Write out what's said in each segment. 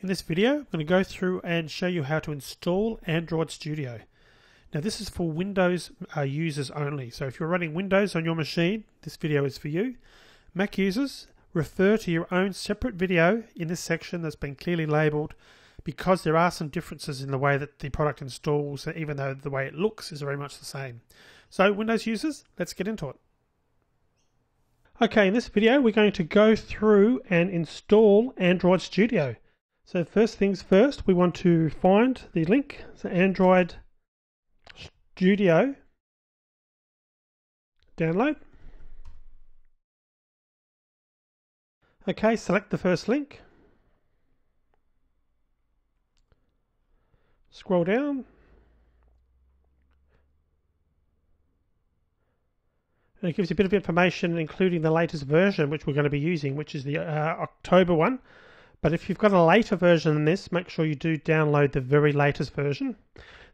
In this video, I'm going to go through and show you how to install Android Studio. Now this is for Windows users only, so if you're running Windows on your machine, this video is for you. Mac users, refer to your own separate video in this section that's been clearly labelled, because there are some differences in the way that the product installs, even though the way it looks is very much the same. So Windows users, let's get into it. Okay, in this video we're going to go through and install Android Studio. So first things first, we want to find the link, so Android Studio, download. Okay, select the first link. Scroll down. And it gives you a bit of information, including the latest version, which we're going to be using, which is the October one. But if you've got a later version than this, make sure you do download the very latest version.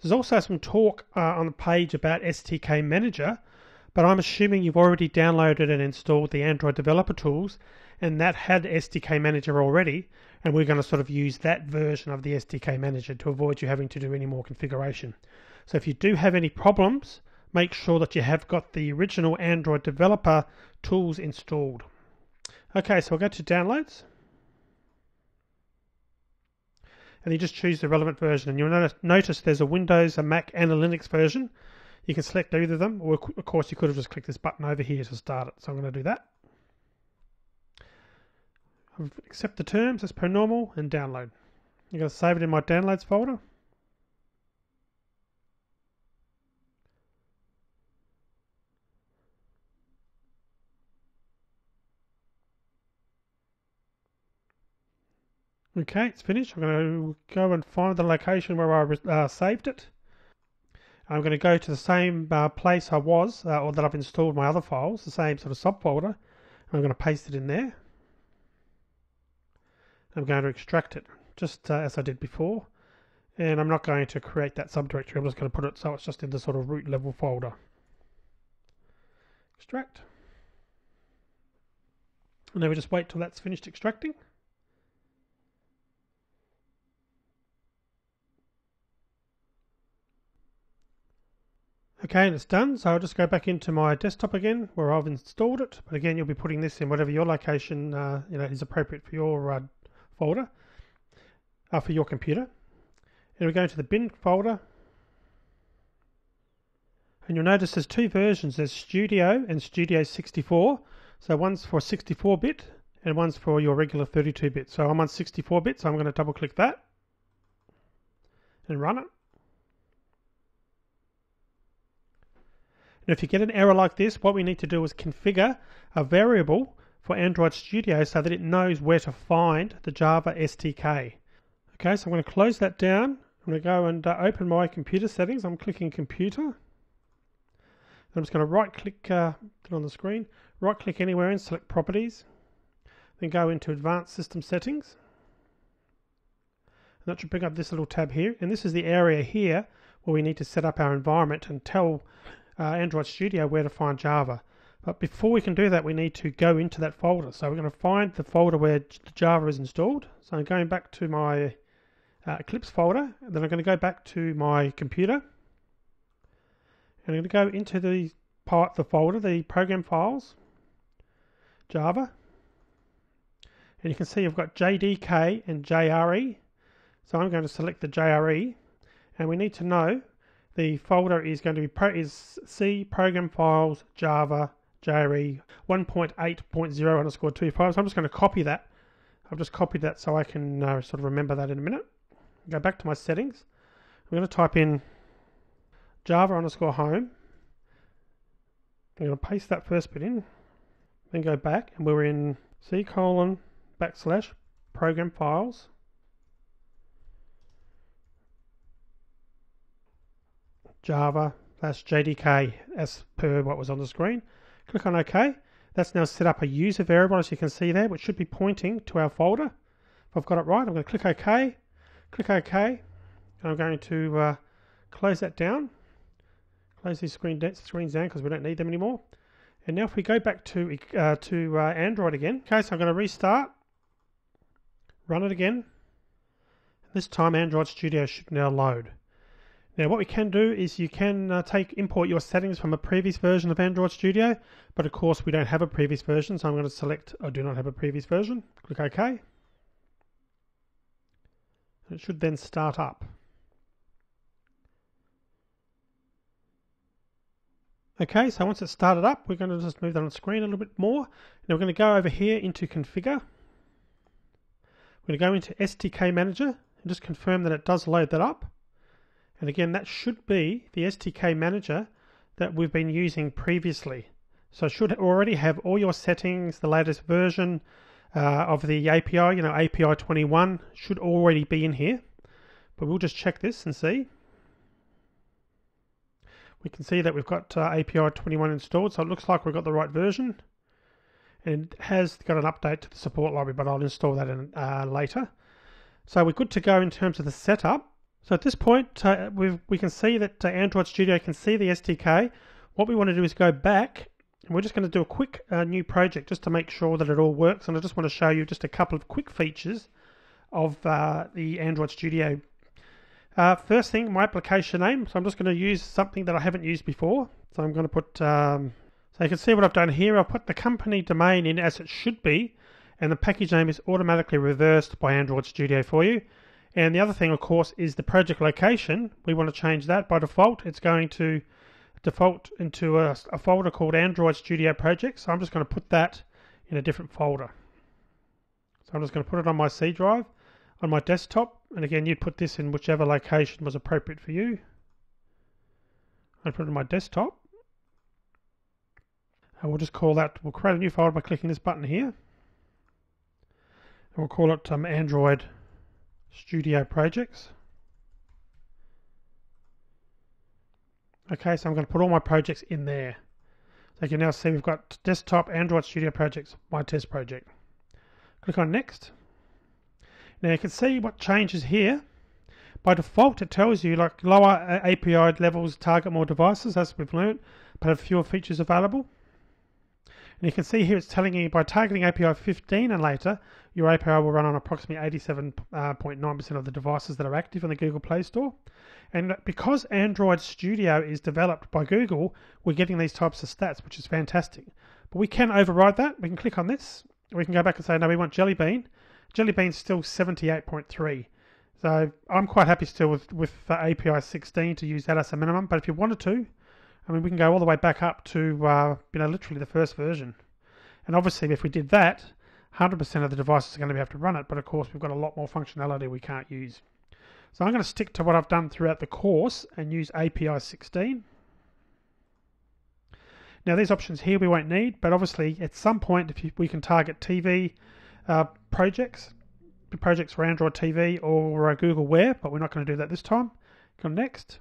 There's also some talk on the page about SDK Manager, but I'm assuming you've already downloaded and installed the Android Developer Tools, and that had SDK Manager already, and we're going to sort of use that version of the SDK Manager to avoid you having to do any more configuration. So if you do have any problems, make sure that you have got the original Android Developer Tools installed. Okay, so we'll go to Downloads. And you just choose the relevant version, and you'll notice there's a Windows, a Mac and a Linux version. You can select either of them, or of course you could have just clicked this button over here to start it. So I'm going to do that. Accept the terms as per normal and download. I'm going to save it in my downloads folder. Okay, it's finished. I'm going to go and find the location where I saved it. I'm going to go to the same place I was, or that I've installed my other files, the same sort of subfolder. I'm going to paste it in there. I'm going to extract it, just as I did before. And I'm not going to create that subdirectory. I'm just going to put it so it's just in the sort of root level folder. Extract. And then we just wait till that's finished extracting. Okay, and it's done, so I'll just go back into my desktop again where I've installed it. But again, you'll be putting this in whatever your location is appropriate for your folder, for your computer. And we go into the bin folder, and you'll notice there's two versions. There's Studio and Studio 64. So one's for 64-bit and one's for your regular 32-bit. So I'm on 64-bit, so I'm going to double click that and run it. And if you get an error like this, what we need to do is configure a variable for Android Studio so that it knows where to find the Java SDK. Okay, so I'm going to close that down. I'm going to go and open my computer settings. I'm clicking Computer. I'm just going to right-click it on the screen, right-click anywhere and select Properties. Then go into Advanced System Settings. And that should bring up this little tab here. And this is the area here where we need to set up our environment and tell Android Studio where to find Java. But before we can do that, we need to go into that folder. So we're going to find the folder where the Java is installed. So I'm going back to my Eclipse folder, and then I'm going to go back to my computer. And I'm going to go into the folder, the program files, Java. And you can see I've got JDK and JRE. So I'm going to select the JRE, and we need to know the folder is going to be C program files Java JRE 1.8.0_25. So I'm just going to copy that. I've just copied that so I can sort of remember that in a minute. Go back to my settings. I'm going to type in Java_home. I'm going to paste that first bit in. Then go back, and we're in C:\/ program files. Java/JDK as per what was on the screen. Click on OK. That's now set up a user variable, as you can see there, which should be pointing to our folder. If I've got it right, I'm going to click OK. Click OK. And I'm going to close that down. Close these screens down because we don't need them anymore. And now if we go back to Android again, okay, so I'm going to restart, run it again, This time Android Studio should now load. Now what we can do is you can import your settings from a previous version of Android Studio, but of course we don't have a previous version, so I'm going to select I do not have a previous version, click OK. It should then start up. Okay, so once it's started up, we're going to just move that on the screen a little bit more. Now we're going to go over here into Configure. We're going to go into SDK Manager and just confirm that it does load that up. And again, that should be the SDK Manager that we've been using previously. So it should already have all your settings, the latest version of the API, API 21 should already be in here. But we'll just check this and see. We can see that we've got API 21 installed, so it looks like we've got the right version. And it has got an update to the support library, but I'll install that in, later. So we're good to go in terms of the setup. So at this point, we can see that Android Studio can see the SDK. What we want to do is go back, and we're just going to do a quick new project just to make sure that it all works. And I just want to show you just a couple of quick features of the Android Studio. First thing, my application name. So I'm just going to use something that I haven't used before. So I'm going to put, so you can see what I've done here. I've put the company domain in as it should be, and the package name is automatically reversed by Android Studio for you. And the other thing, of course, is the project location. We want to change that. By default, it's going to default into a folder called Android Studio Project. So I'm just going to put that in a different folder. So I'm just going to put it on my C drive on my desktop, and again you'd put this in whichever location was appropriate for you. I'll put it on my desktop, and we'll just call that, we'll create a new folder by clicking this button here, and we'll call it Android Studio Projects. Okay, so I'm going to put all my projects in there. So you can now see we've got desktop Android Studio Projects, my test project. Click on Next. Now you can see what changes here. By default, it tells you like lower API levels target more devices, as we've learned, but have fewer features available. And you can see here it's telling you by targeting API 15 and later, your API will run on approximately 87.9% of the devices that are active in the Google Play Store. And because Android Studio is developed by Google, we're getting these types of stats, which is fantastic. But we can override that. We can click on this. We can go back and say, no, we want Jelly Bean. Jelly Bean's still 78.3. So I'm quite happy still with API 16 to use that as a minimum. But if you wanted to, I mean, we can go all the way back up to literally the first version. And obviously, if we did that, 100% of the devices are going to be able to run it. But of course, we've got a lot more functionality we can't use. So I'm going to stick to what I've done throughout the course and use API 16. Now, these options here we won't need, but obviously at some point, we can target TV projects for Android TV or Google Wear, but we're not going to do that this time. Go Next.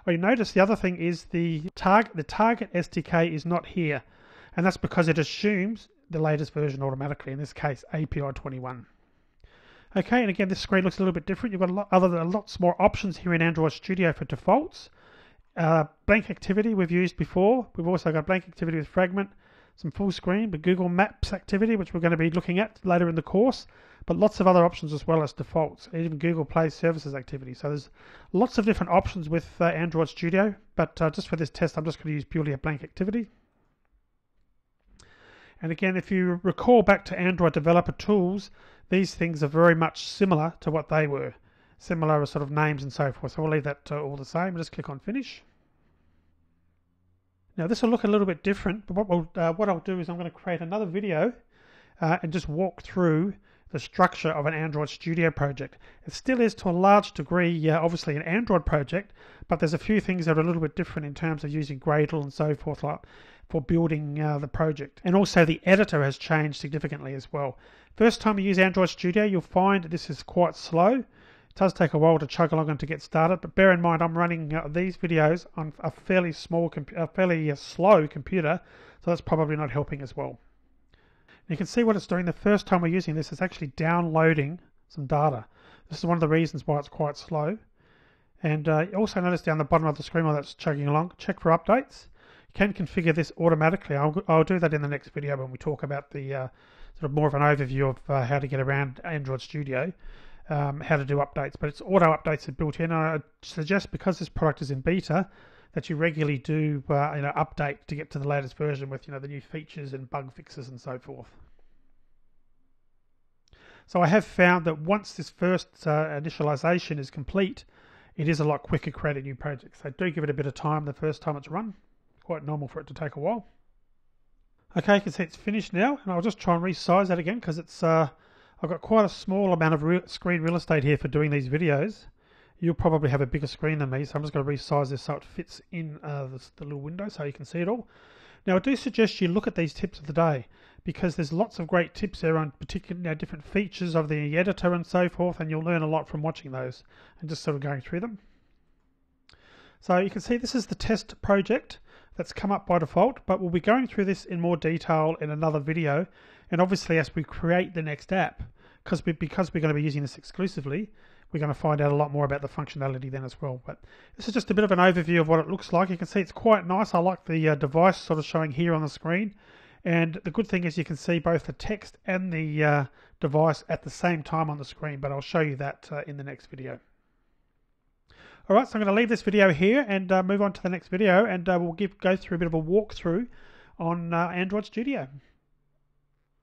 Oh, you notice the other thing is the target SDK is not here, and that's because it assumes the latest version automatically, in this case API 21. Okay, and again this screen looks a little bit different. You've got lots more options here in Android Studio for defaults. Blank activity we've used before. We've also got blank activity with fragment, some full screen, but Google Maps activity, which we're going to be looking at later in the course, but lots of other options as well as defaults, even Google Play Services activity. So there's lots of different options with Android Studio, but just for this test, I'm just going to use purely a blank activity. And again, if you recall back to Android Developer Tools, these things are very much similar to what they were. Similar sort of names and so forth. So we'll leave that all the same. Just click on Finish. Now this will look a little bit different, but what I'll do is I'm going to create another video and just walk through the structure of an Android Studio project. It still is to a large degree, obviously an Android project, but there's a few things that are a little bit different in terms of using Gradle and so forth for building the project. And also the editor has changed significantly as well. First time you use Android Studio, you'll find this is quite slow. It does take a while to chug along and to get started, but bear in mind I'm running these videos on a fairly slow computer, so that's probably not helping as well. You can see what it's doing the first time we're using this. It's actually downloading some data. This is one of the reasons why it's quite slow. And you also notice down the bottom of the screen while that's chugging along, check for updates. You can configure this automatically. I'll do that in the next video when we talk about the sort of more of an overview of how to get around Android Studio. how to do updates, but it's auto updates are built in. And I suggest, because this product is in beta, that you regularly do update to get to the latest version with the new features and bug fixes and so forth. So I have found that once this first initialization is complete, it is a lot quicker creating new projects. So do give it a bit of time the first time it's run. Quite normal for it to take a while. Okay, you can see it's finished now, and I'll just try and resize that again because it's I've got quite a small amount of screen real estate here for doing these videos. You'll probably have a bigger screen than me, so I'm just going to resize this so it fits in the little window so you can see it all. Now I do suggest you look at these tips of the day, because there's lots of great tips there on particular different features of the editor and so forth, and you'll learn a lot from watching those and just sort of going through them. So you can see this is the test project that's come up by default, but we'll be going through this in more detail in another video. And obviously as we create the next app, because we're going to be using this exclusively, we're going to find out a lot more about the functionality then as well. But this is just a bit of an overview of what it looks like. You can see it's quite nice. I like the device sort of showing here on the screen. And the good thing is you can see both the text and the device at the same time on the screen, but I'll show you that in the next video. Alright, so I'm going to leave this video here and move on to the next video, and we'll go through a bit of a walkthrough on Android Studio.